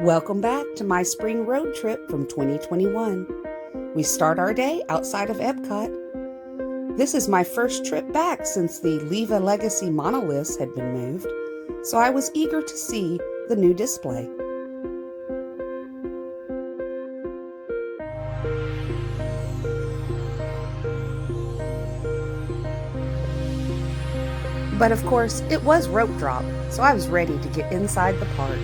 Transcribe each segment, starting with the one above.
Welcome back to my spring road trip from 2021. We start our day outside of Epcot. This is my first trip back since the Leave a Legacy monoliths had been moved, so I was eager to see the new display. But of course, it was rope drop, so I was ready to get inside the park.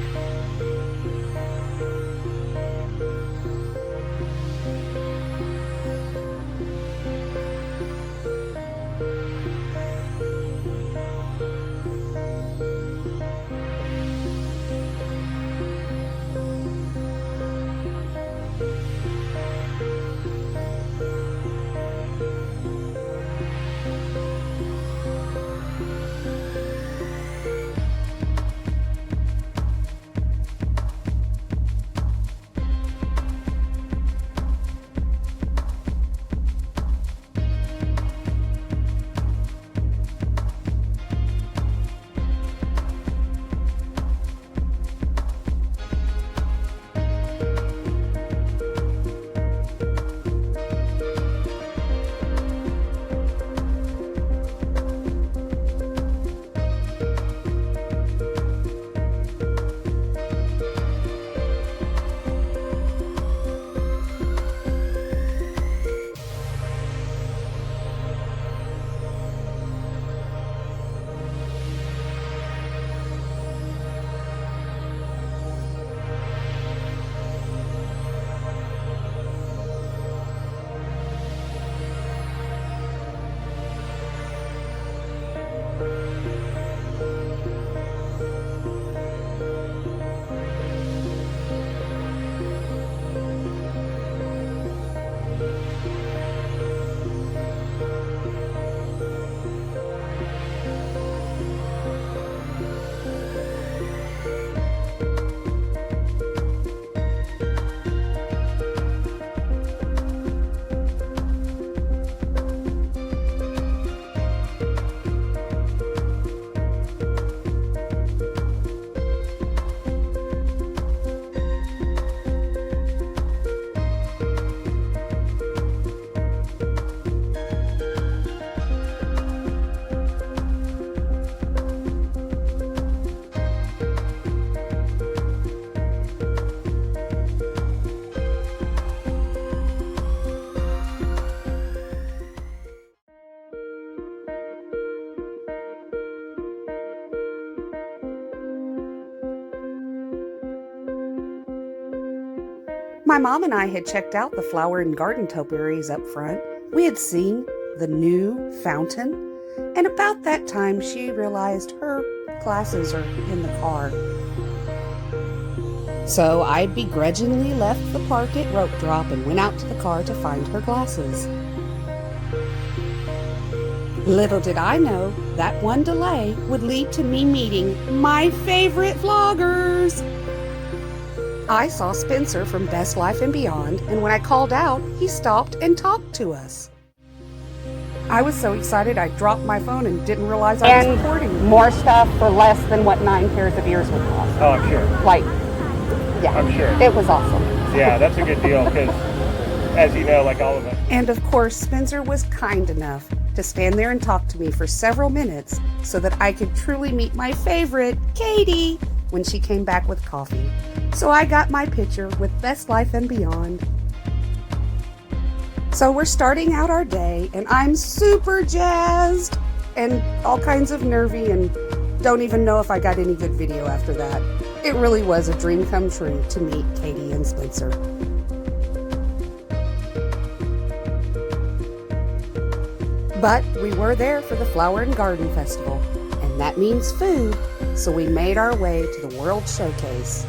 My mom and I had checked out the flower and garden topiaries up front. We had seen the new fountain, and about that time she realized her glasses are in the car. So I begrudgingly left the park at rope drop and went out to the car to find her glasses. Little did I know that one delay would lead to me meeting my favorite vloggers. I saw Spencer from Best Life and Beyond, and when I called out, he stopped and talked to us. I was so excited I dropped my phone and didn't realize I was recording. More stuff for less than what 9 pairs of ears would cost. Oh, I'm sure. Yeah, I'm sure. It was awesome. Yeah, that's a good deal because, as you know, like all of us. And of course, Spencer was kind enough to stand there and talk to me for several minutes so that I could truly meet my favorite, Katie, when she came back with coffee. So I got my picture with Best Life and Beyond. So we're starting out our day, and I'm super jazzed and all kinds of nervy and don't even know if I got any good video after that. It really was a dream come true to meet Katie and Spencer. But we were there for the Flower and Garden Festival, and that means food, so we made our way to the World Showcase.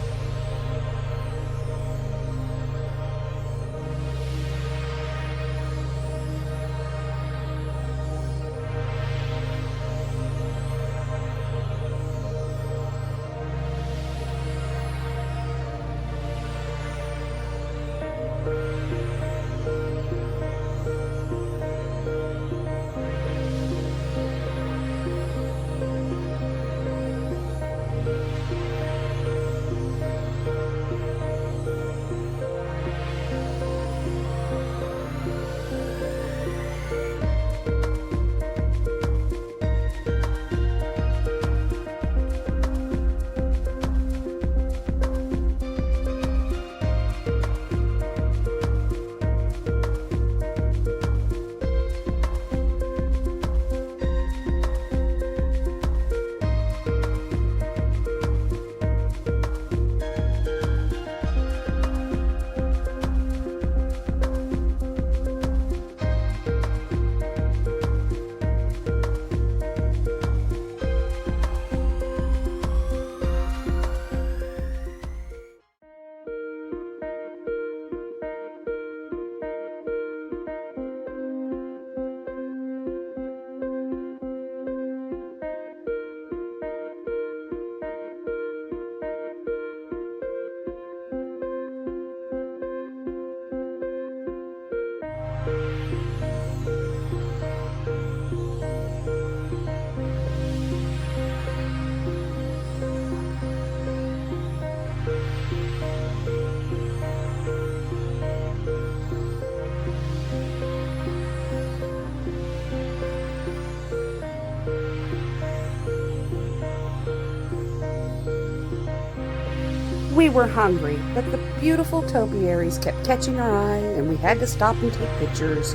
We were hungry, but the beautiful topiaries kept catching our eye and we had to stop and take pictures.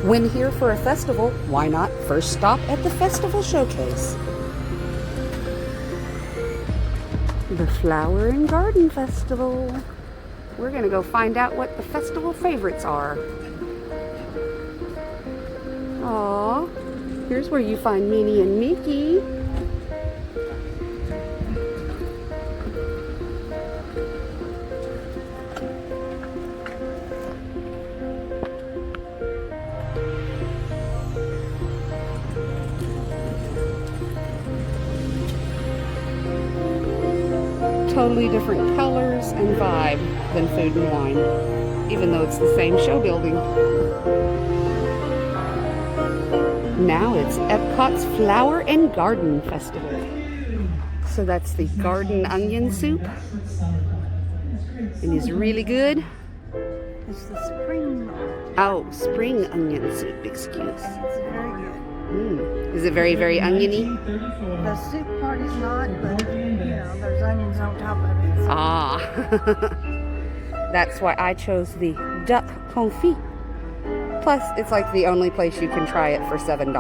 When here for a festival, why not first stop at the festival showcase? The Flower and Garden Festival. We're gonna go find out what the festival favorites are. Aw, here's where you find Minnie and Mickey. Totally different colors and vibe than Food and Wine, even though it's the same show building. Now it's Epcot's Flower and Garden Festival. So that's the garden onion soup. And it's really good. It's the spring. Oh, spring onion soup, excuse. It's very good. Is it very, very oniony? The soup part is not, but there's onions on top of it. Ah. That's why I chose the duck confit. Plus, it's like the only place you can try it for $7.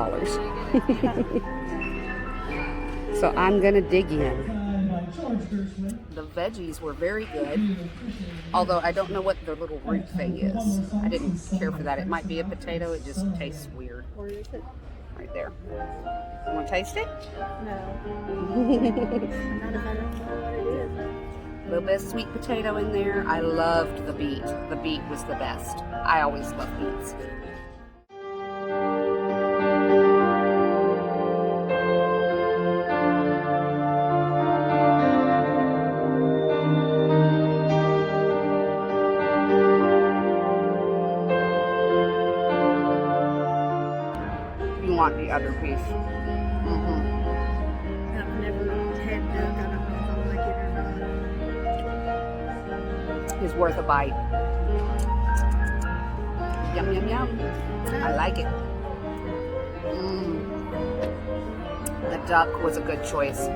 So I'm gonna dig in. The veggies were very good, although I don't know what the little root thing is. I didn't care for that. It might be a potato, it just tastes weird. Where is it? Right there. You wanna taste it? No. Not if I don't know what it is. A little bit of sweet potato in there. I loved the beet. The beet was the best. I always love beets. You want the other piece. I've never had duck. I don't know if I like it or not. Is worth a bite. Yum, yum, yum. I like it. The duck was a good choice.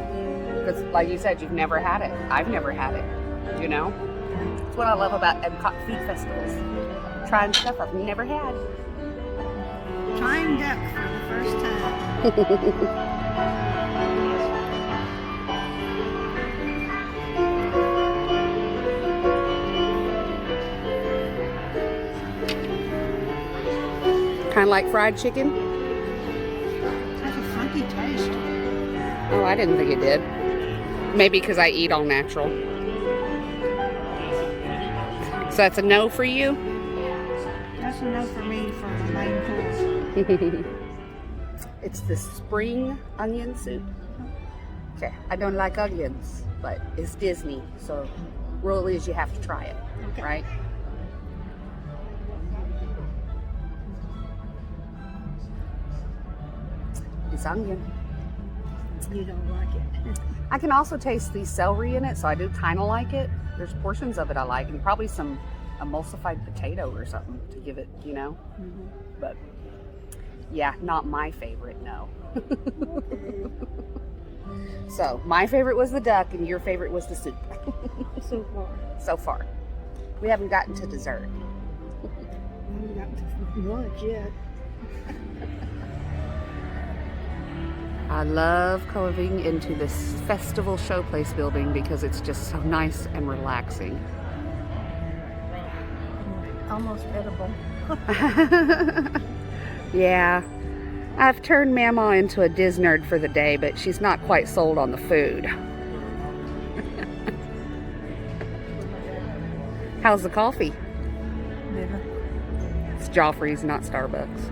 Because, like you said, you've never had it. I've never had it. You know? That's what I love about Epcot food festivals. Trying stuff I've never had. Trying duck for the first time. Kind of like fried chicken. Has a funky taste. Oh, I didn't think it did. Maybe because I eat all natural. So that's a no for you? That's a no for me for the main course. It's the spring onion soup. Okay, I don't like onions, but it's Disney, so rule is you have to try it, Okay. right? It's onion. You don't like it. I can also taste the celery in it, so I do kind of like it. There's portions of it I like, and probably some emulsified potato or something to give it, you know? But yeah, not my favorite, no. So my favorite was the duck, and your favorite was the soup. So far. So far. We haven't gotten to dessert. I haven't gotten to lunch yet. I love coming into this festival showplace building because it's just so nice and relaxing. Almost edible. Yeah, I've turned Mama into a Disney nerd for the day, but she's not quite sold on the food. How's the coffee? Bitter. It's Joffrey's, not Starbucks.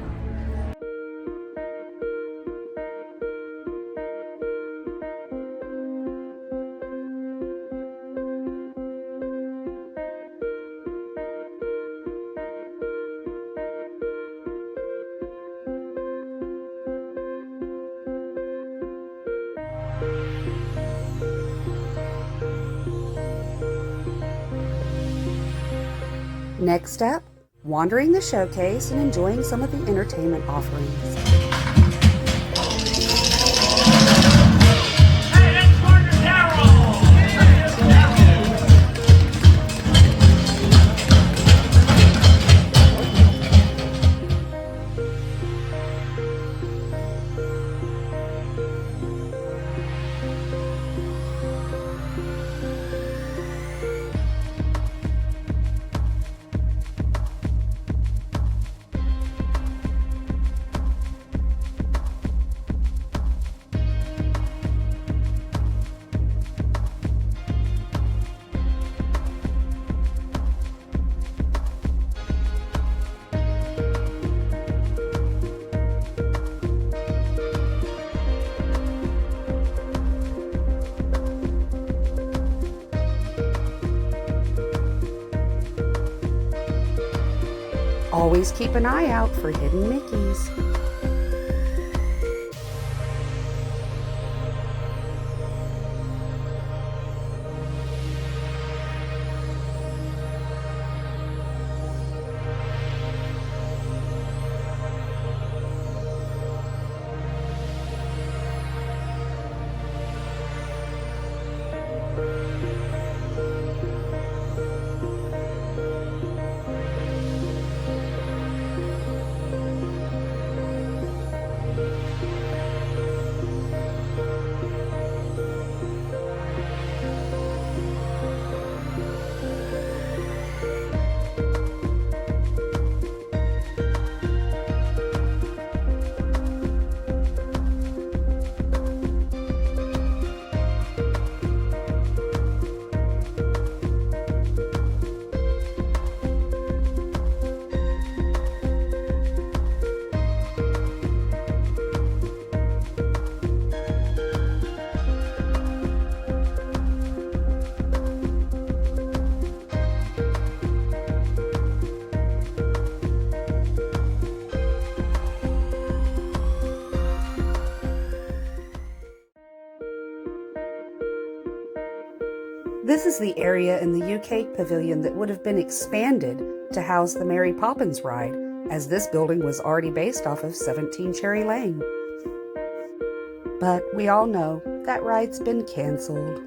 Next up, wandering the showcase and enjoying some of the entertainment offerings. Hey, that's Partner Darryl! Always keep an eye out for hidden Mickeys. This is the area in the UK pavilion that would have been expanded to house the Mary Poppins ride, as this building was already based off of 17 Cherry Lane. But we all know that ride's been canceled.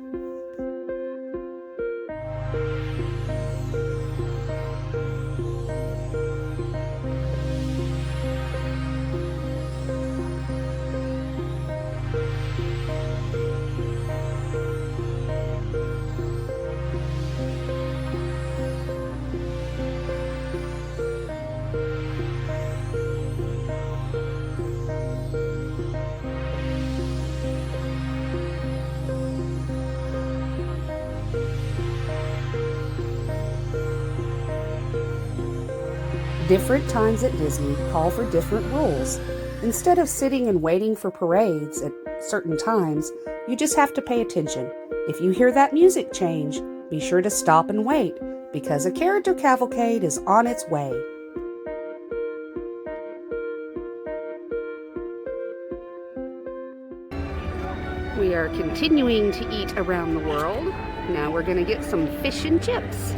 Different times at Disney call for different rules. Instead of sitting and waiting for parades at certain times, you just have to pay attention. If you hear that music change, be sure to stop and wait, because a character cavalcade is on its way. We are continuing to eat around the world. Now we're going to get some fish and chips.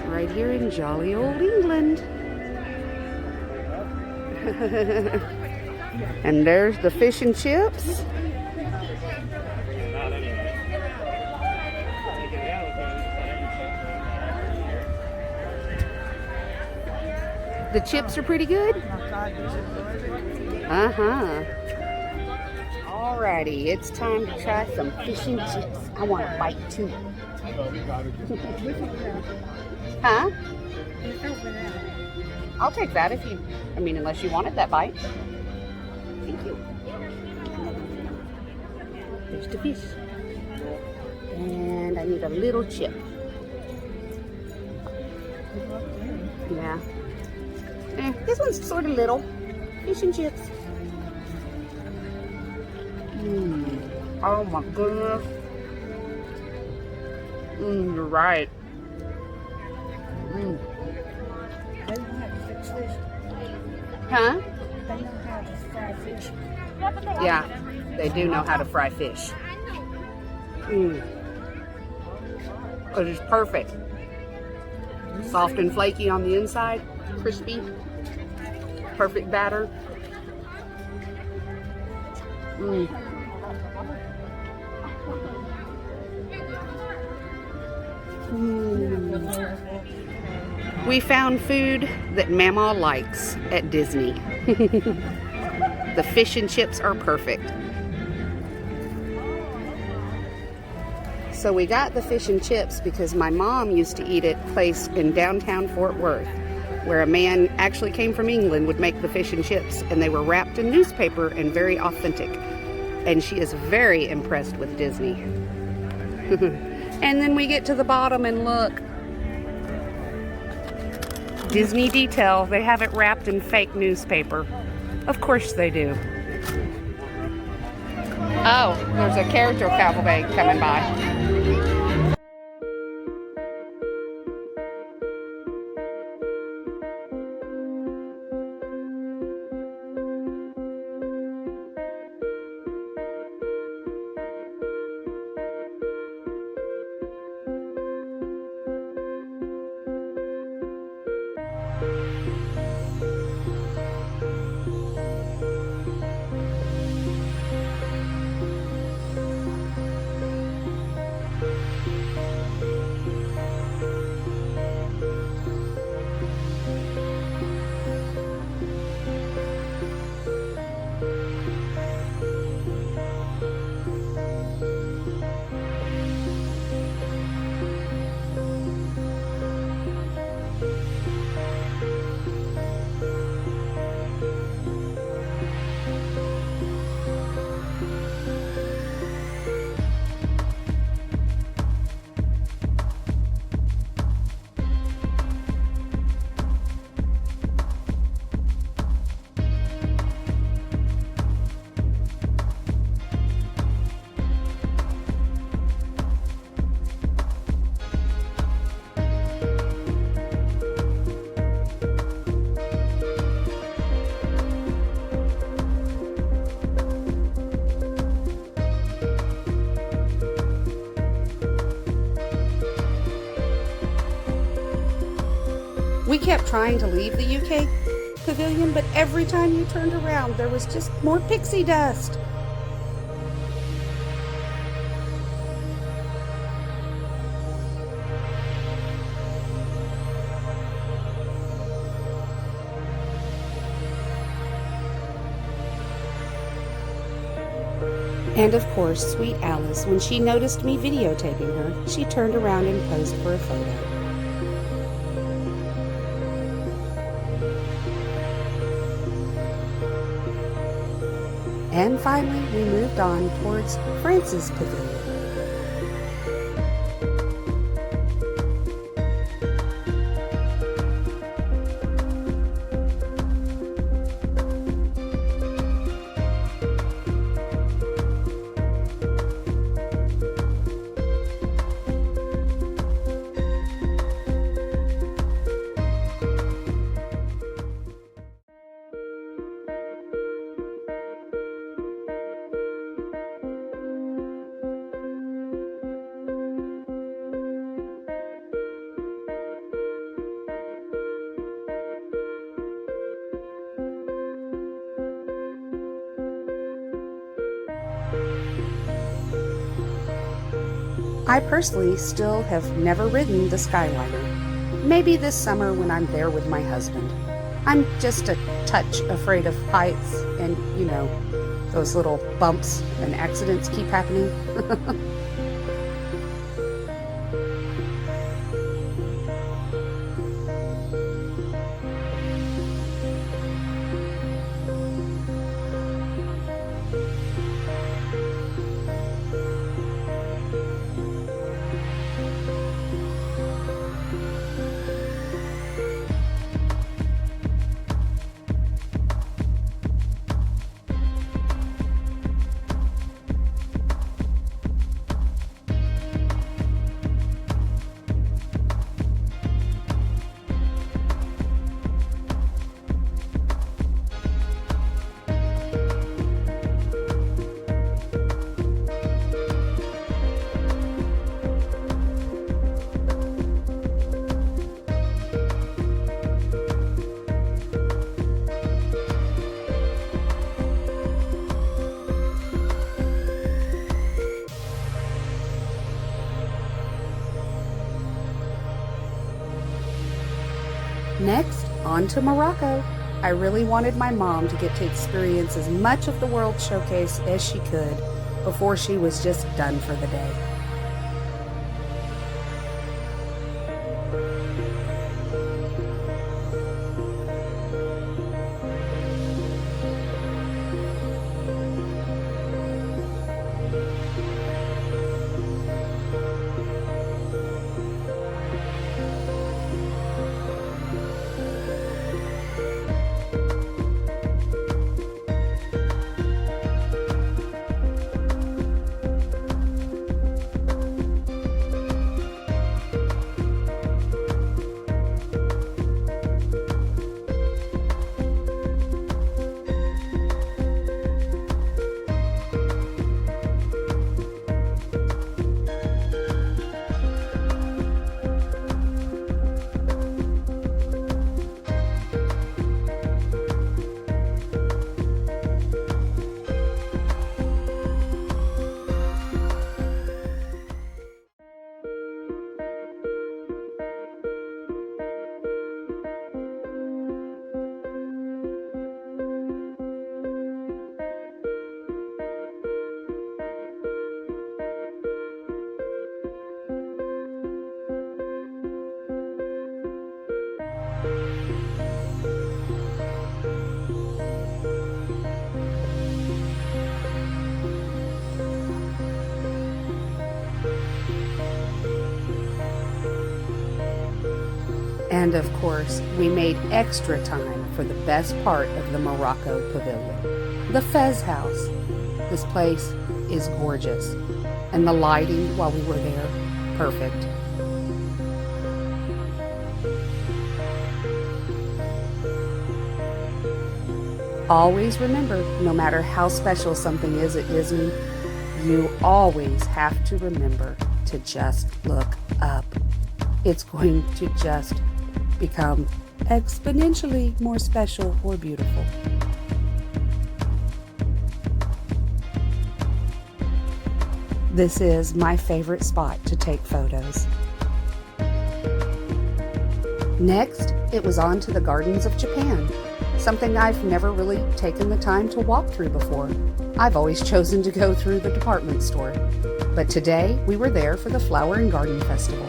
Right here in jolly old England. And there's the fish and chips. The chips are pretty good? Uh-huh. Alrighty, it's time to try some fish and chips. I want a bite too. Huh? I'll take that if you, unless you wanted that bite. Thank you. There's the fish. And I need a little chip. Yeah. This one's sort of little. Fish and chips. Oh my goodness. You're right. They don't have to fix fish. Huh? They know how to fry fish. Yeah, they do know how to fry fish. It is perfect. Soft and flaky on the inside, crispy, perfect batter. We found food that Mama likes at Disney. The fish and chips are perfect. So we got the fish and chips because my mom used to eat at a place in downtown Fort Worth, where a man actually came from England, would make the fish and chips, and they were wrapped in newspaper and very authentic. And she is very impressed with Disney. And then we get to the bottom and look. Disney detail, they have it wrapped in fake newspaper. Of course they do. Oh, there's a character cavalcade coming by. kept trying to leave the UK pavilion, but every time you turned around, there was just more pixie dust. And of course, sweet Alice, when she noticed me videotaping her, she turned around and posed for a photo. And finally, we moved on towards France's pavilion. I personally still have never ridden the Skyliner. Maybe this summer when I'm there with my husband. I'm just a touch afraid of heights and, those little bumps and accidents keep happening. Next, on to Morocco. I really wanted my mom to get to experience as much of the World Showcase as she could before she was just done for the day. And of course, we made extra time for the best part of the Morocco Pavilion, the Fez House. This place is gorgeous, and the lighting while we were there, perfect. Always remember, no matter how special something is at Disney, you always have to remember to just look up. It's going to just become exponentially more special or beautiful. This is my favorite spot to take photos. Next, it was on to the Gardens of Japan, something I've never really taken the time to walk through before. I've always chosen to go through the department store, but today we were there for the Flower and Garden Festival.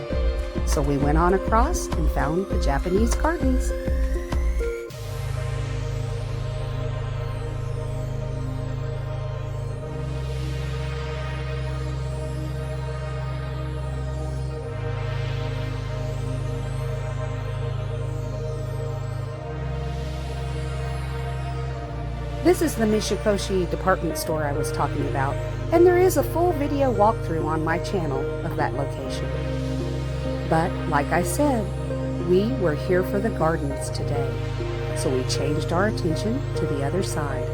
So we went on across and found the Japanese gardens. This is the Mishikoshi department store I was talking about, and there is a full video walkthrough on my channel of that location. But, like I said, we were here for the gardens today, so we changed our attention to the other side.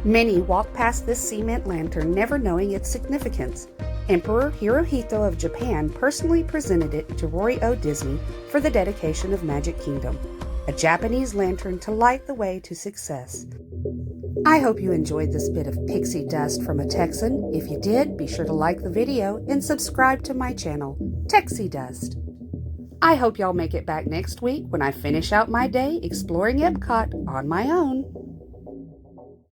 Many walk past this cement lantern never knowing its significance. Emperor Hirohito of Japan personally presented it to Roy O. Disney for the dedication of Magic Kingdom, a Japanese lantern to light the way to success. I hope you enjoyed this bit of pixie dust from a Texan. If you did, be sure to like the video and subscribe to my channel, Texie Dust. I hope y'all make it back next week when I finish out my day exploring Epcot on my own.